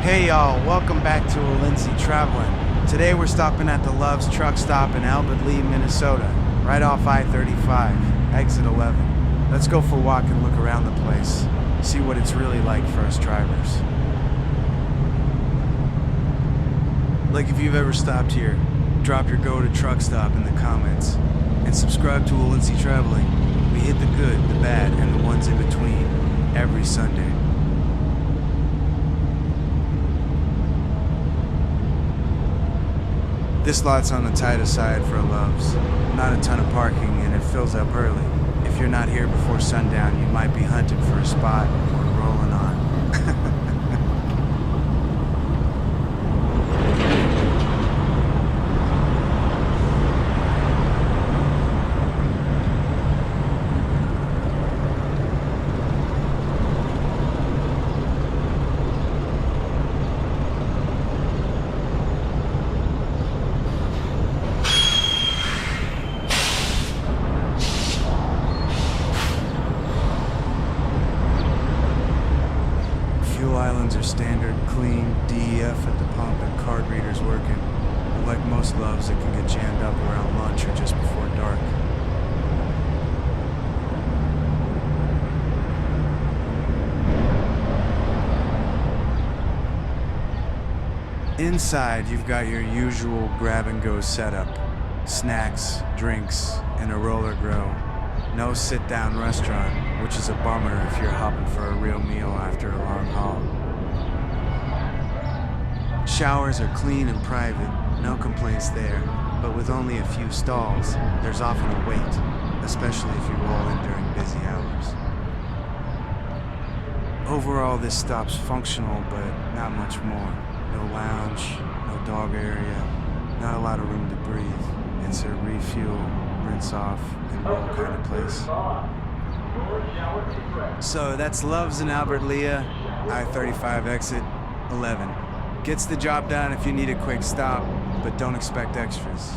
Hey y'all, welcome back to Lindsay Traveling. Today we're stopping at the Love's truck stop in Albert Lea, Minnesota, right off I-35, exit 11. Let's go for a walk and look around the place, see what it's really like for us drivers. Like if you've ever stopped here, drop your go to truck stop in the comments, and subscribe to Lindsay Traveling. We hit the good, the bad, and the ones in between every Sunday. This lot's on the tighter side for Love's. Not a ton of parking and it fills up early. If you're not here before sundown, you might be hunting for a spot or rolling on. Fuel islands are standard, clean, DEF at the pump and card readers working. But like most Loves, it can get jammed up around lunch or just before dark. Inside, you've got your usual grab-and-go setup. Snacks, drinks, and a roller grill. No sit-down restaurant, which is a bummer if you're hopping for a real meal after a long haul. Showers are clean and private, no complaints there, but with only a few stalls, there's often a wait, especially if you roll in during busy hours. Overall, this stop's functional, but not much more. No lounge, no dog area, not a lot of room to breathe. It's a refuel, rinse off, and roll kind of place. So that's Love's in Albert Lea, I-35 exit 11. Gets the job done if you need a quick stop, but don't expect extras.